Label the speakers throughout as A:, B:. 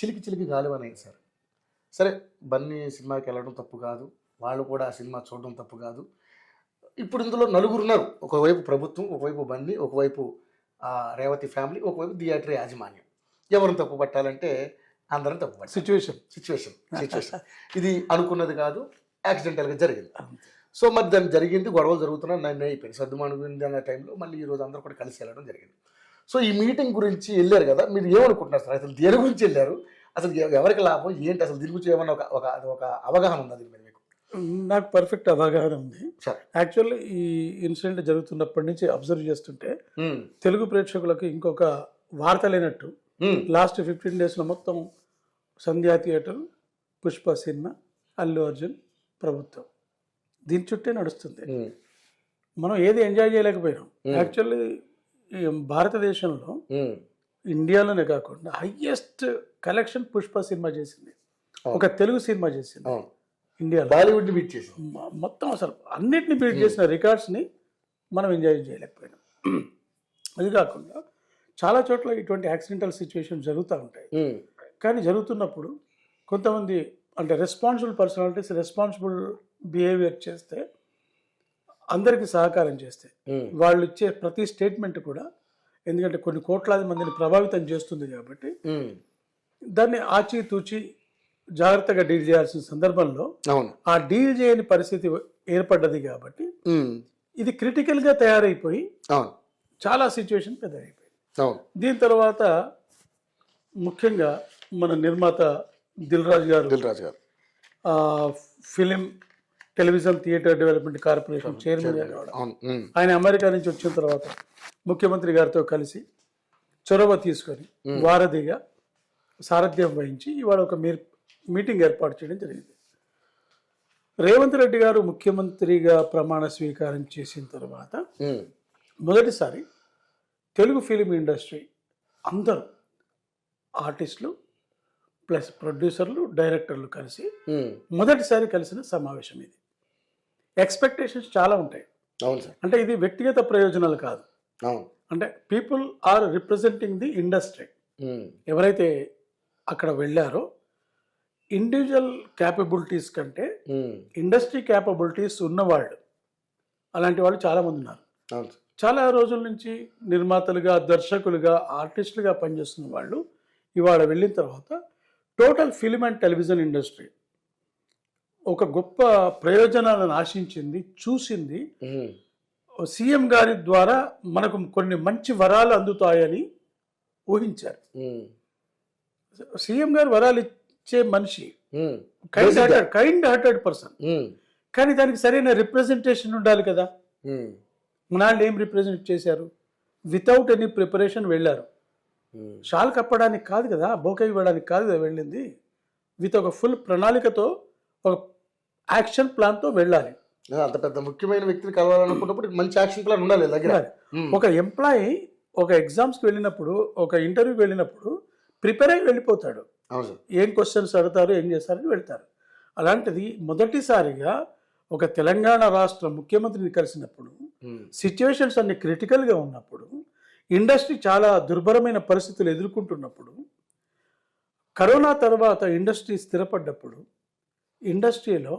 A: చిలికి చిలికి గాలివనయ్య సార్. సరే బన్నీ సినిమాకి వెళ్ళడం తప్పు కాదు, వాళ్ళు కూడా ఆ సినిమా చూడడం తప్పు కాదు. ఇప్పుడు ఇందులో నలుగురు ఉన్నారు, ఒకవైపు ప్రభుత్వం, ఒకవైపు బన్నీ, ఒకవైపు రేవతి ఫ్యామిలీ, ఒకవైపు థియేటర్ యాజమాన్యం. ఎవరిని తప్పు పట్టాలంటే అందరం తప్పు పట్టాలి. సిచ్యువేషన్ ఇది అనుకున్నది కాదు, యాక్సిడెంటల్గా జరిగింది. సో మరి దాన్ని జరిగింది, గొడవలు జరుగుతున్నా నన్ను అయిపోయింది సర్దుమానుకుంది అన్న టైంలో మళ్ళీ ఈరోజు అందరూ కూడా కలిసి వెళ్ళడం జరిగింది. సో ఈ మీటింగ్ గురించి వెళ్ళారు కదా, మీరు ఏమనుకుంటున్నారు సార్? అసలు దేని గురించి వెళ్ళారు, అసలు ఎవరికి లాభం ఏంటి, అసలు దీని గురించి ఏమన్నా ఒక అవగాహన ఉందా దీని మీద మీకు?
B: నాకు పర్ఫెక్ట్ అవగాహన ఉంది. యాక్చువల్లీ ఈ ఇన్సిడెంట్ జరుగుతున్నప్పటి నుంచి అబ్జర్వ్ చేస్తుంటే తెలుగు ప్రేక్షకులకు ఇంకొక వార్త లేనట్టు లాస్ట్ 15 daysలో మొత్తం సంధ్యా థియేటర్, పుష్ప సినిమా, అల్లు అర్జున్, ప్రభుత్వం, దీని చుట్టే నడుస్తుంది. మనం ఏది ఎంజాయ్ చేయలేకపోయినాం. యాక్చువల్లీ భారతదేశంలో ఇండియాలోనే కాకుండా హైయెస్ట్ కలెక్షన్ పుష్ప సినిమా చేసింది, ఒక తెలుగు సినిమా చేసింది ఇండియాలో.
A: బాలీవుడ్ని బీట్ చేసి
B: మొత్తం అసలు అన్నిటిని బీట్ చేసిన రికార్డ్స్ని మనం ఎంజాయ్ చేయలేకపోయినాం. అది కాకుండా చాలా చోట్ల ఇటువంటి యాక్సిడెంటల్ సిచ్యువేషన్ జరుగుతూ ఉంటాయి. కానీ జరుగుతున్నప్పుడు కొంతమంది అంటే రెస్పాన్సిబుల్ పర్సనాలిటీస్ రెస్పాన్సిబుల్ బిహేవియర్ చేస్తే, అందరికీ సహకారం చేస్తే, వాళ్ళు ఇచ్చే ప్రతి స్టేట్మెంట్ కూడా, ఎందుకంటే కొన్ని కోట్లాది మందిని ప్రభావితం చేస్తుంది కాబట్టి దాన్ని ఆచితూచి జాగ్రత్తగా డీల్ చేయాల్సిన సందర్భంలో ఆ డీల్ చేయని పరిస్థితి ఏర్పడ్డది కాబట్టి ఇది క్రిటికల్గా తయారైపోయి చాలా సిచ్యువేషన్ పెద్దదైపోయింది. దీని తర్వాత ముఖ్యంగా మన నిర్మాత దిల్ రాజు గారు film television theatre development corporation chairman కావడం, ఆయన అమెరికా నుంచి వచ్చిన తర్వాత ముఖ్యమంత్రి గారితో కలిసి చొరవ తీసుకొని వారధిగా సారథ్యం వహించి ఇవాళ ఒక మీటింగ్ ఏర్పాటు చేయడం జరిగింది. రేవంత్ రెడ్డి గారు ముఖ్యమంత్రిగా ప్రమాణ స్వీకారం చేసిన తర్వాత మొదటిసారి తెలుగు ఫిలిం ఇండస్ట్రీ అందరూ ఆర్టిస్టులు ప్లస్ ప్రొడ్యూసర్లు, డైరెక్టర్లు కలిసి మొదటిసారి కలిసిన సమావేశం ఇది. ఎక్స్పెక్టేషన్స్ చాలా ఉంటాయి. అంటే ఇది వ్యక్తిగత ప్రయోజనాలు కాదు, అంటే people are representing the industry. ఎవరైతే అక్కడ వెళ్ళారో ఇండివిజువల్ క్యాపబిలిటీస్ కంటే ఇండస్ట్రీ క్యాపబిలిటీస్ ఉన్నవాళ్ళు, అలాంటి వాళ్ళు చాలామంది ఉన్నారు. చాలా రోజుల నుంచి నిర్మాతలుగా, దర్శకులుగా, ఆర్టిస్టులుగా పనిచేస్తున్న వాళ్ళు ఇవాళ వెళ్ళిన తర్వాత total film and television industry ఒక గొప్ప ప్రయోజనాలను ఆశించింది, చూసింది. సీఎం గారి ద్వారా మనకు కొన్ని మంచి వరాలు అందుతాయని ఊహించారు. సీఎం గారు వరాలు ఇచ్చే మనిషి, కైండ్ హార్టెడ్ పర్సన్. కానీ దానికి సరైన రిప్రజెంటేషన్ ఉండాలి కదా. మనాళ్ళు ఏం రిప్రజెంట్ చేశారు? వితౌట్ ఎనీ ప్రిపరేషన్ వెళ్ళారు. షాల్ కప్పడానికి కాదు కదా, బోక ఇవ్వడానికి కాదు కదా వెళ్ళింది. విత్ ఒక ఫుల్ ప్రణాళికతో, ఒక యాక్షన్ ప్లాన్తో వెళ్ళాలి.
A: అంత పెద్ద ముఖ్యమైన వ్యక్తిని కలవాలనుకున్నప్పుడు మంచి యాక్షన్ ప్లాన్ ఉండాలి దగ్గర.
B: ఒక ఎంప్లాయీ ఒక ఎగ్జామ్స్కి వెళ్ళినప్పుడు, ఒక ఇంటర్వ్యూకి వెళ్ళినప్పుడు ప్రిపేర్ అయ్యి వెళ్ళిపోతాడు. ఏం క్వశ్చన్స్ అడుగుతారు, ఏం చేస్తారని వెళ్తారు. అలాంటిది మొదటిసారిగా ఒక తెలంగాణ రాష్ట్ర ముఖ్యమంత్రిని కలిసినప్పుడు, సిచ్యువేషన్స్ అన్ని క్రిటికల్గా ఉన్నప్పుడు, ఇండస్ట్రీ చాలా దుర్భరమైన పరిస్థితులు ఎదుర్కొంటున్నప్పుడు, కరోనా తర్వాత ఇండస్ట్రీ స్థిరపడ్డప్పుడు, ఇండస్ట్రీలో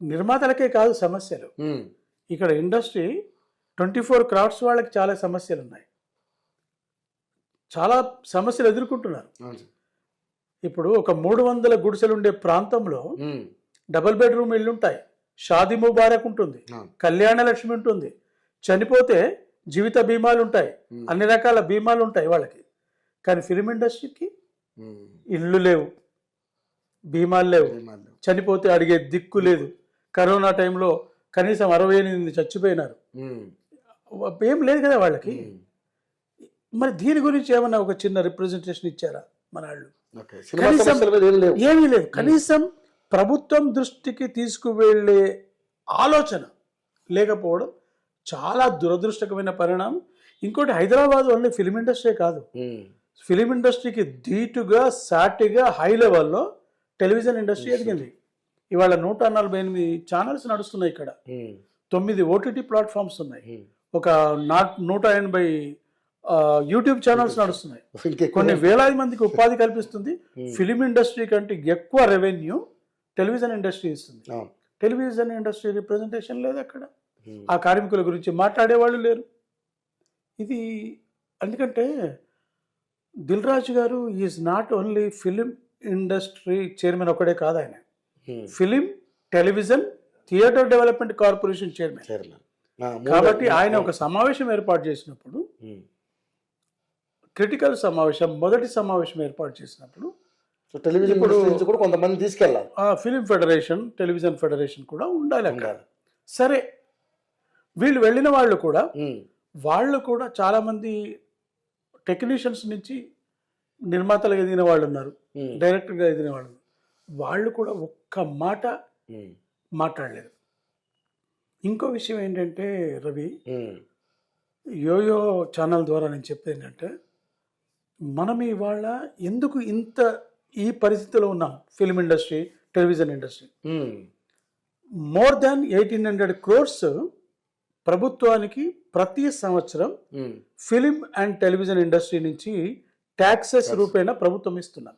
B: నిర్మాతలకే కాదు సమస్యలు, ఇక్కడ ఇండస్ట్రీ 24 crafts వాళ్ళకి చాలా సమస్యలు ఉన్నాయి. చాలా సమస్యలు ఎదుర్కొంటున్నారు. ఇప్పుడు ఒక 300 గుడిసెలు ఉండే ప్రాంతంలో డబుల్ బెడ్రూమ్ ఇళ్ళు ఉంటాయి, షాదీ ముబారక్ ఉంటుంది, కళ్యాణ లక్ష్మి ఉంటుంది, చనిపోతే జీవిత బీమాలు ఉంటాయి, అన్ని రకాల బీమాలు ఉంటాయి వాళ్ళకి. కానీ ఫిలిం ఇండస్ట్రీకి ఇళ్ళు లేవు, బీమాలు లేవు, చనిపోతే అడిగే దిక్కు లేదు. కరోనా టైంలో కనీసం 68 చచ్చిపోయినారు, ఏం లేదు కదా వాళ్ళకి. మరి దీని గురించి ఏమన్నా ఒక చిన్న రిప్రజెంటేషన్ ఇచ్చారా మన వాళ్ళు? ఏమీ లేదు. కనీసం ప్రభుత్వం దృష్టికి తీసుకువెళ్ళే ఆలోచన లేకపోవడం చాలా దురదృష్టకరమైన పరిణామం. ఇంకోటి, హైదరాబాద్ ఓన్లీ ఫిలిం ఇండస్ట్రీ కాదు, ఫిలిం ఇండస్ట్రీకి ధీటుగా, సాటిగా హై లెవెల్లో టెలివిజన్ ఇండస్ట్రీ ఎదిగింది. ఇవాళ 148 ఛానల్స్ నడుస్తున్నాయి ఇక్కడ, 9 OTT ప్లాట్ఫామ్స్ ఉన్నాయి, ఒక 180 యూట్యూబ్ ఛానల్స్ నడుస్తున్నాయి,
A: ఇంకెక్కువ
B: కొన్ని వేలాది మందికి ఉపాధి కల్పిస్తుంది. ఫిలిం ఇండస్ట్రీ కంటే ఎక్కువ రెవెన్యూ టెలివిజన్ ఇండస్ట్రీ ఇస్తుంది.
A: అవును.
B: టెలివిజన్ ఇండస్ట్రీ రిప్రజెంటేషన్ లేదు అక్కడ, ఆ కార్మికుల గురించి మాట్లాడేవాళ్ళు లేరు. ఇది ఎందుకంటే దిల్ రాజు గారు is not only film industry chairman ఒకడే కాదు, ఆయన film television theatre development corporation chairman. కాబట్టి ఆయన ఒక సమావేశం ఏర్పాటు చేసినప్పుడు, క్రిటికల్ సమావేశం, మొదటి సమావేశం ఏర్పాటు చేసినప్పుడు
A: టెలివిజన్ కూడా కొంతమంది తీసుకెళ్ళాలి.
B: ఫిలిం ఫెడరేషన్, టెలివిజన్ ఫెడరేషన్ కూడా ఉండాలి అక్కడ. సరే, వీళ్ళు వెళ్ళిన వాళ్ళు కూడా చాలామంది టెక్నీషియన్స్ నుంచి నిర్మాతలుగా ఎదిగిన వాళ్ళు ఉన్నారు, డైరెక్టర్గా ఎదిగిన వాళ్ళు. వాళ్ళు కూడా ఒక్క మాట మాట్లాడలేదు. ఇంకో విషయం ఏంటంటే రవి, యోయో ఛానల్ ద్వారా నేను చెప్పేది ఏంటంటే, మనం ఇవాళ ఎందుకు ఇంత ఈ పరిస్థితిలో ఉన్నాం? Film industry, television industry more than 1800 crores ప్రభుత్వానికి ప్రతి సంవత్సరం ఫిలిం అండ్ టెలివిజన్ ఇండస్ట్రీ నుంచి ట్యాక్సెస్ రూపేణా ప్రభుత్వం ఇస్తున్నాం.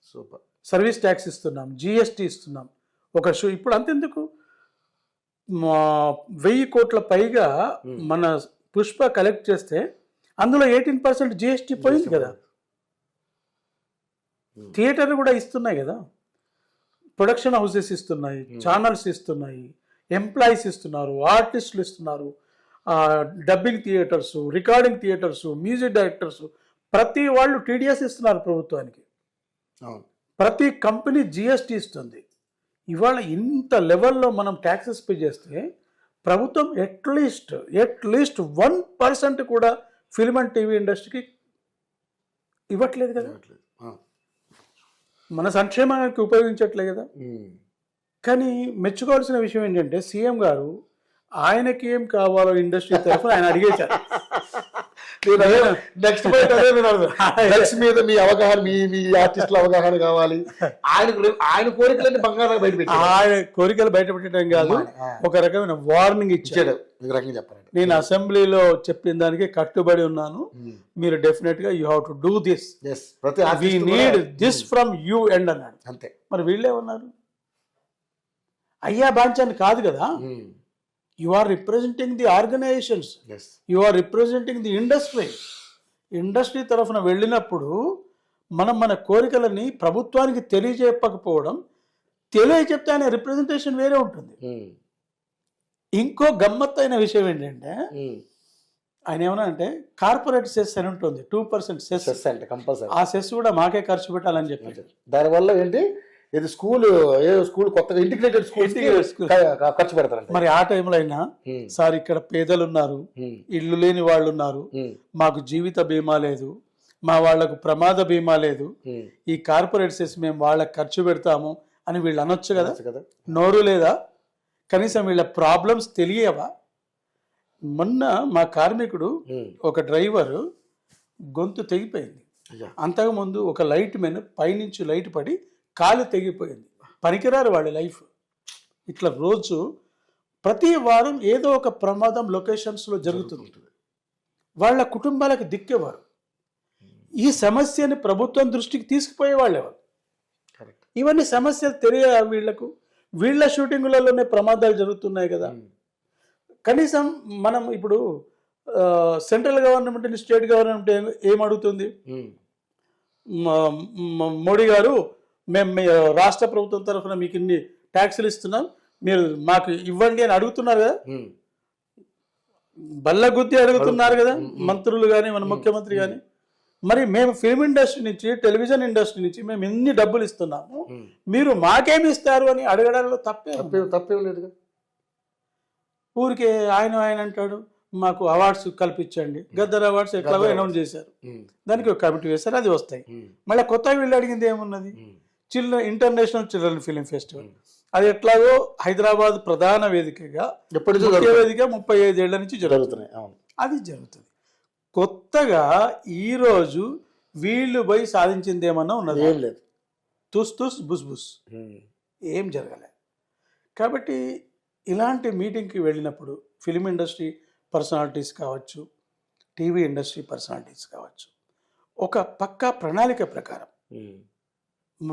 A: సూపర్.
B: సర్వీస్ ట్యాక్స్ ఇస్తున్నాం, జిఎస్టీ ఇస్తున్నాం. ఒక షో ఇప్పుడు అంతెందుకు, 1000 కోట్ల పైగా మన పుష్ప కలెక్ట్ చేస్తే అందులో 18% జిఎస్టీ పోయింది కదా. థియేటర్లు కూడా ఇస్తున్నాయి కదా, ప్రొడక్షన్ హౌసెస్ ఇస్తున్నాయి, ఛానల్స్ ఇస్తున్నాయి, ఎంప్లాయీస్ ఇస్తున్నారు, ఆర్టిస్టులు ఇస్తున్నారు, dubbing theatres, recording theatres, music directors, ప్రతి వాళ్ళు టీడీఎస్ ఇస్తున్నారు ప్రభుత్వానికి. ప్రతి కంపెనీ జిఎస్టీ ఇస్తుంది. ఇవాళ ఇంత లెవెల్లో మనం ట్యాక్సెస్ పే చేస్తే ప్రభుత్వం అట్లీస్ట్ 1% కూడా ఫిల్మ్ అండ్ టీవీ ఇండస్ట్రీకి ఇవ్వట్లేదు కదా, మన సంక్షేమానికి ఉపయోగించట్లేదు కదా. కానీ మెచ్చుకోవాల్సిన విషయం ఏంటంటే, సీఎం గారు ఆయనకి ఏం కావాలో ఇండస్ట్రీ తరఫున ఆయన అడిగేశారు.
A: నెక్స్ట్ మీద మీ అవగాహన, మీ ఆర్టిస్టుల అవగాహన కావాలి. ఆయన కోరికలన్నీ బంగారం బయటపెట్టాడు.
B: ఆయన కోరికలు బయటపెట్టడం కాదు, ఒక రకమైన వార్నింగ్ ఇచ్చాడు.
A: చెప్పారండి,
B: నేను అసెంబ్లీలో చెప్పిన దానికి కట్టుబడి ఉన్నాను, మీరు డెఫినెట్ గా you have to do this, we need this from you end అన్నాడు.
A: అంతే.
B: మరి వీళ్ళే ఉన్నారు, అయ్యా బాంచాన్ని కాదు కదా. You are representing the organizations.
A: Yes.
B: You are representing the industry. Industry తరఫున వెళ్ళినప్పుడు మనం మన కోరికలని ప్రభుత్వానికి తెలియజెప్పకపోవడం, తెలియజెప్తే ఆయన రిప్రజెంటేషన్ వేరే ఉంటుంది. ఇంకో గమ్మత్తైన విషయం ఏంటంటే, ఆయన ఏమన్నా అంటే కార్పొరేట్ సెస్ అని ఉంటుంది, 2% సెస్
A: అంటే కంపల్సరీ.
B: ఆ సెస్ కూడా మాకే ఖర్చు పెట్టాలని చెప్పి,
A: దానివల్ల ఏంటి, ఇది స్కూల్ కొత్తగా ఇంటిగ్రేటెడ్ స్కూల్ ఖర్చు పెడతారు.
B: మరి ఆ టైంలో అయినా, సార్ ఇక్కడ పేదలు ఉన్నారు, ఇల్లు లేని వాళ్ళు ఉన్నారు, మాకు జీవిత బీమా లేదు, మా వాళ్లకు ప్రమాద బీమా లేదు, ఈ కార్పొరేట్ సెస్ మేము వాళ్ళకి ఖర్చు పెడతాము అని వీళ్ళు అనొచ్చు కదా. నోరు లేదా, కనీసం వీళ్ళ ప్రాబ్లమ్స్ తెలియవా? మొన్న మా కార్మికుడు, ఒక డ్రైవర్ గొంతు తెగిపోయింది. అంతకుముందు ఒక లైట్ మెన్ పైనుంచి లైట్ పడి కాలు తెగిపోయింది. పనికిరారు వాళ్ళ లైఫ్. ఇట్లా రోజు ప్రతి వారం ఏదో ఒక ప్రమాదం లొకేషన్స్లో జరుగుతుంది. వాళ్ళ కుటుంబాలకు దిక్కేవారు. ఈ సమస్యని ప్రభుత్వం దృష్టికి తీసుకుపోయేవాళ్ళేవారు. ఇవన్నీ సమస్యలు తెలియ వీళ్లకు, వీళ్ళ షూటింగులలోనే ప్రమాదాలు జరుగుతున్నాయి కదా. కనీసం మనం ఇప్పుడు సెంట్రల్ గవర్నమెంట్, స్టేట్ గవర్నమెంట్ ఏమడుగుతుంది, మోడీ గారు మేము రాష్ట్ర ప్రభుత్వం తరఫున మీకు ఇన్ని ట్యాక్సులు ఇస్తున్నాం, మీరు మాకు ఇవ్వండి అని అడుగుతున్నారు కదా. బల్లగుద్ది అడుగుతున్నారు కదా మంత్రులు కానీ, మన ముఖ్యమంత్రి కానీ. మరి మేము ఫిల్మ్ ఇండస్ట్రీ నుంచి, టెలివిజన్ ఇండస్ట్రీ నుంచి మేము ఎన్ని డబ్బులు ఇస్తున్నాము, మీరు మాకేమి ఇస్తారు అని అడగడంలో తప్పేం లేదు. ఊరికే ఆయన అంటాడు, మాకు అవార్డ్స్ కల్పించండి, గద్దర్ అవార్డ్స్ ఎట్లాగో అనౌన్స్ చేశారు, దానికి ఒక కమిటీ వేశారు, అది వస్తాయి. మళ్ళీ కొత్తగా వీళ్ళు అడిగింది ఏమున్నది, ఇంటర్నేషనల్ చిల్డ్రన్ ఫిలిం ఫెస్టివల్. అది ఎట్లాగో హైదరాబాద్ ప్రధాన వేదికగా, వేదిక 35 ఏళ్ల నుంచి జరుగుతున్నాయి. అది జరుగుతుంది. కొత్తగా ఈరోజు వీళ్ళు పోయి సాధించింది ఏమన్నా ఉన్నది?
A: ఏం లేదు.
B: తుస్ బుస్ బుస్, ఏం జరగలే. కాబట్టి ఇలాంటి మీటింగ్కి వెళ్ళినప్పుడు ఫిలిం ఇండస్ట్రీ పర్సనాలిటీస్ కావచ్చు, టీవీ ఇండస్ట్రీ పర్సనాలిటీస్ కావచ్చు, ఒక పక్కా ప్రణాళిక ప్రకారం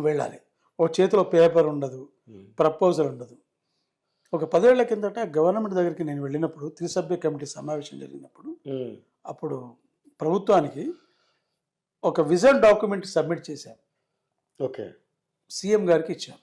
B: వెళ్ళాలి. ఓ చేతిలో పేపర్ ఉండదు, ప్రపోజల్ ఉండదు. ఒక 10 ఏళ్ల కిందట గవర్నమెంట్ దగ్గరికి నేను వెళ్ళినప్పుడు, త్రిసభ్య కమిటీ సమావేశం జరిగినప్పుడు, అప్పుడు ప్రభుత్వానికి ఒక విజన్ డాక్యుమెంట్ సబ్మిట్ చేశాం,
A: ఓకే,
B: సీఎం గారికి ఇచ్చాం.